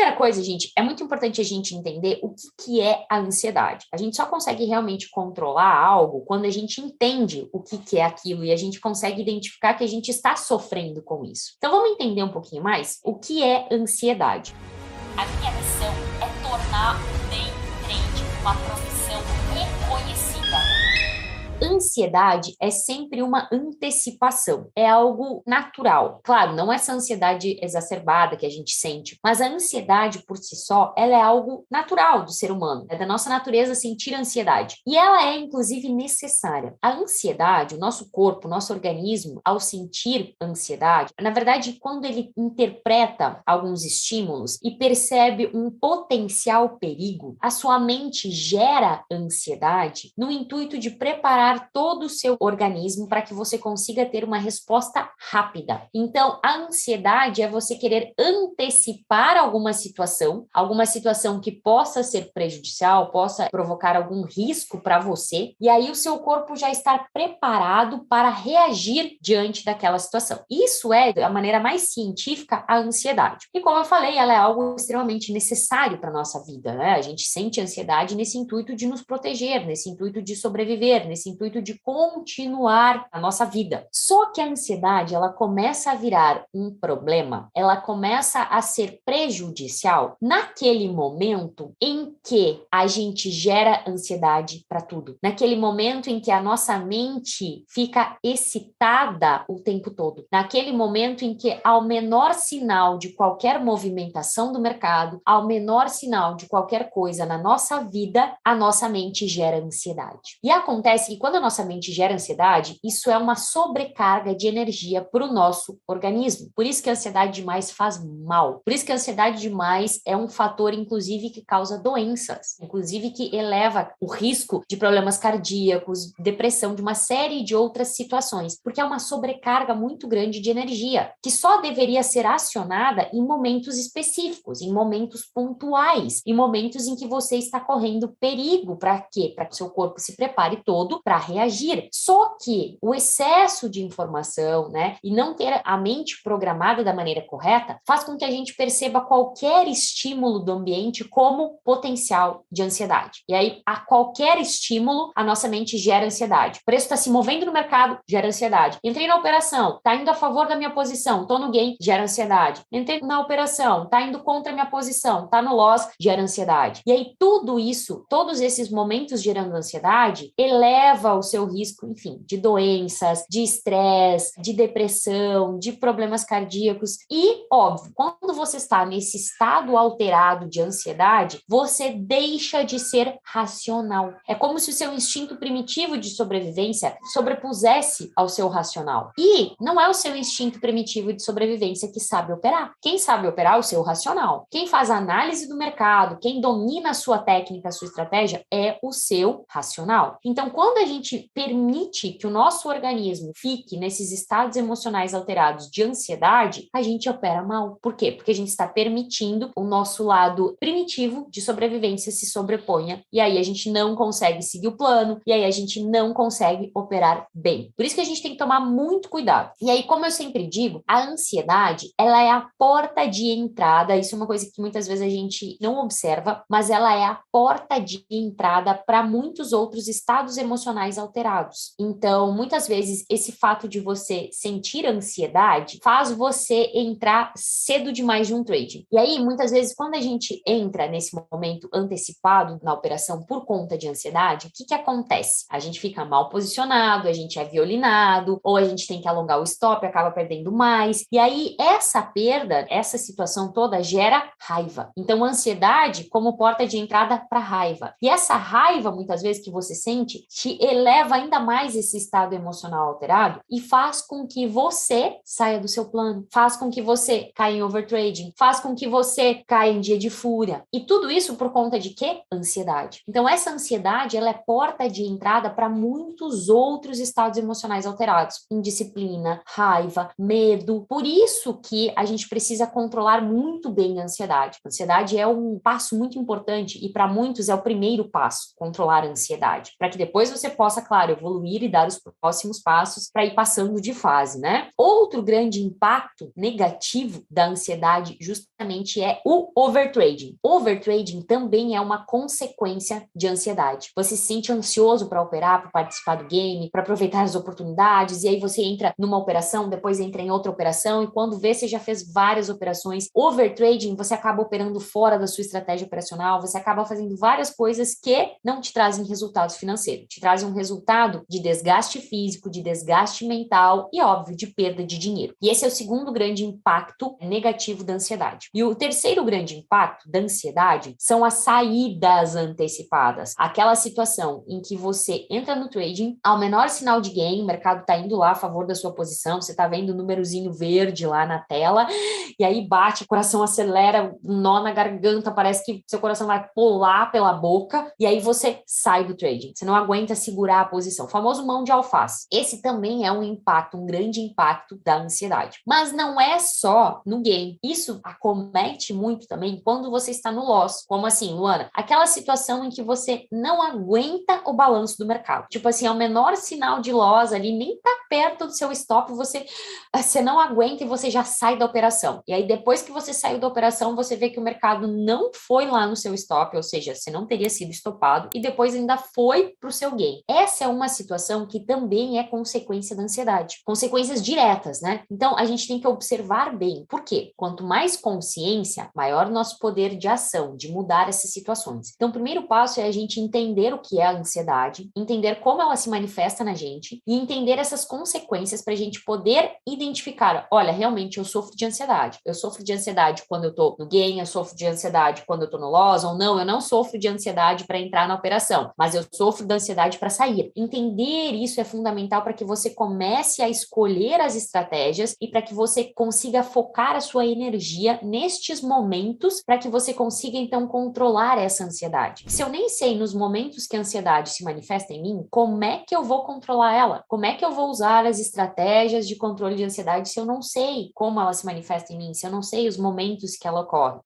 Primeira coisa, gente, é muito importante a gente entender o que é a ansiedade. A gente só consegue realmente controlar algo quando a gente entende o que é aquilo e a gente consegue identificar que a gente está sofrendo com isso. Então, vamos entender um pouquinho mais o que é ansiedade. A minha missão é tornar o day trade uma profissão reconhecida. Ansiedade é sempre uma antecipação, é algo natural. Claro, não essa ansiedade exacerbada que a gente sente, mas a ansiedade por si só, ela é algo natural do ser humano, é da nossa natureza sentir ansiedade. E ela é, inclusive, necessária. A ansiedade, o nosso corpo, o nosso organismo, ao sentir ansiedade, na verdade, quando ele interpreta alguns estímulos e percebe um potencial perigo, a sua mente gera ansiedade no intuito de preparar todo o seu organismo para que você consiga ter uma resposta rápida. Então, a ansiedade é você querer antecipar alguma situação que possa ser prejudicial, possa provocar algum risco para você, e aí o seu corpo já estar preparado para reagir diante daquela situação. Isso é, da maneira mais científica, a ansiedade. E como eu falei, ela é algo extremamente necessário para a nossa vida, né? A gente sente ansiedade nesse intuito de nos proteger, nesse intuito de sobreviver, nesse intuito de continuar a nossa vida. Só que a ansiedade, ela começa a virar um problema, ela começa a ser prejudicial naquele momento em que a gente gera ansiedade para tudo. Naquele momento em que a nossa mente fica excitada o tempo todo. Naquele momento em que, ao menor sinal de qualquer movimentação do mercado, ao menor sinal de qualquer coisa na nossa vida, a nossa mente gera ansiedade. E acontece que quando a nossa mente gera ansiedade, isso é uma sobrecarga de energia para o nosso organismo. Por isso que a ansiedade demais faz mal. Por isso que a ansiedade demais é um fator, inclusive, que causa doenças. Inclusive, que eleva o risco de problemas cardíacos, depressão, de uma série de outras situações. Porque é uma sobrecarga muito grande de energia, que só deveria ser acionada em momentos específicos, em momentos pontuais, em momentos em que você está correndo perigo. Para quê? Para que o seu corpo se prepare todo para reagir. Só que o excesso de informação, né, e não ter a mente programada da maneira correta, faz com que a gente perceba qualquer estímulo do ambiente como potencial de ansiedade. E aí, a qualquer estímulo, a nossa mente gera ansiedade. O preço está se movendo no mercado, gera ansiedade. Entrei na operação, está indo a favor da minha posição, estou no gain, gera ansiedade. Entrei na operação, está indo contra a minha posição, está no loss, gera ansiedade. E aí, tudo isso, todos esses momentos gerando ansiedade, eleva o seu risco, enfim, de doenças, de estresse, de depressão, de problemas cardíacos. E, óbvio, quando você está nesse estado alterado de ansiedade, você deixa de ser racional. É como se o seu instinto primitivo de sobrevivência sobrepusesse ao seu racional. E não é o seu instinto primitivo de sobrevivência que sabe operar. Quem sabe operar é o seu racional. Quem faz a análise do mercado, quem domina a sua técnica, a sua estratégia, é o seu racional. Então, quando a gente permite que o nosso organismo fique nesses estados emocionais alterados de ansiedade, a gente opera mal. Por quê? Porque a gente está permitindo o nosso lado primitivo de sobrevivência se sobreponha, e aí a gente não consegue seguir o plano, e aí a gente não consegue operar bem. Por isso que a gente tem que tomar muito cuidado. E aí, como eu sempre digo, a ansiedade, ela é a porta de entrada, isso é uma coisa que muitas vezes a gente não observa, mas ela é a porta de entrada para muitos outros estados emocionais alterados. Então, muitas vezes, esse fato de você sentir ansiedade faz você entrar cedo demais de um trade. E aí, muitas vezes, quando a gente entra nesse momento antecipado na operação por conta de ansiedade, o que acontece? A gente fica mal posicionado, a gente é violinado, ou a gente tem que alongar o stop, acaba perdendo mais. E aí, essa perda, essa situação toda gera raiva. Então, a ansiedade como porta de entrada para raiva. E essa raiva, muitas vezes, que você sente, te eleva ainda mais esse estado emocional alterado e faz com que você saia do seu plano, faz com que você caia em overtrading, faz com que você caia em dia de fúria. E tudo isso por conta de quê? Ansiedade. Então, essa ansiedade, ela é porta de entrada para muitos outros estados emocionais alterados. Indisciplina, raiva, medo. Por isso que a gente precisa controlar muito bem a ansiedade. A ansiedade é um passo muito importante e para muitos é o primeiro passo, controlar a ansiedade, para que depois você possa, claro, evoluir e dar os próximos passos para ir passando de fase, né? Outro grande impacto negativo da ansiedade justamente é o overtrading. Overtrading também é uma consequência de ansiedade. Você se sente ansioso para operar, para participar do game, para aproveitar as oportunidades, e aí você entra numa operação, depois entra em outra operação, e quando vê, você já fez várias operações. Overtrading, você acaba operando fora da sua estratégia operacional, você acaba fazendo várias coisas que não te trazem resultados financeiros, te trazem um resultado de desgaste físico, de desgaste mental e, óbvio, de perda de dinheiro. E esse é o segundo grande impacto negativo da ansiedade. E o terceiro grande impacto da ansiedade são as saídas antecipadas. Aquela situação em que você entra no trading, ao menor sinal de gain, o mercado está indo lá a favor da sua posição, você está vendo o númerozinho verde lá na tela, e aí bate, o coração acelera, um nó na garganta, parece que seu coração vai pular pela boca, e aí você sai do trading. Você não aguenta segurar a posição. O famoso mão de alface. Esse também é um impacto, um grande impacto da ansiedade. Mas não é só no game. Isso acomete muito também quando você está no loss. Como assim, Luana? Aquela situação em que você não aguenta o balanço do mercado. Tipo assim, é o menor sinal de loss ali, nem tá perto do seu stop, você não aguenta e você já sai da operação. E aí, depois que você saiu da operação, você vê que o mercado não foi lá no seu stop, ou seja, você não teria sido estopado, e depois ainda foi para o seu gain. Essa é uma situação que também é consequência da ansiedade. Consequências diretas, né? Então, a gente tem que observar bem. Por quê? Quanto mais consciência, maior nosso poder de ação, de mudar essas situações. Então, o primeiro passo é a gente entender o que é a ansiedade, entender como ela se manifesta na gente e entender essas consequências para a gente poder identificar, olha, realmente eu sofro de ansiedade. Eu sofro de ansiedade quando eu tô no gain, eu sofro de ansiedade quando eu tô no loss, ou não, eu não sofro de ansiedade para entrar na operação, mas eu sofro de ansiedade para sair. Entender isso é fundamental para que você comece a escolher as estratégias e para que você consiga focar a sua energia nestes momentos para que você consiga, então, controlar essa ansiedade. Se eu nem sei nos momentos que a ansiedade se manifesta em mim, como é que eu vou controlar ela? Como é que eu vou usar as estratégias de controle de ansiedade se eu não sei como ela se manifesta em mim, se eu não sei os momentos que ela ocorre?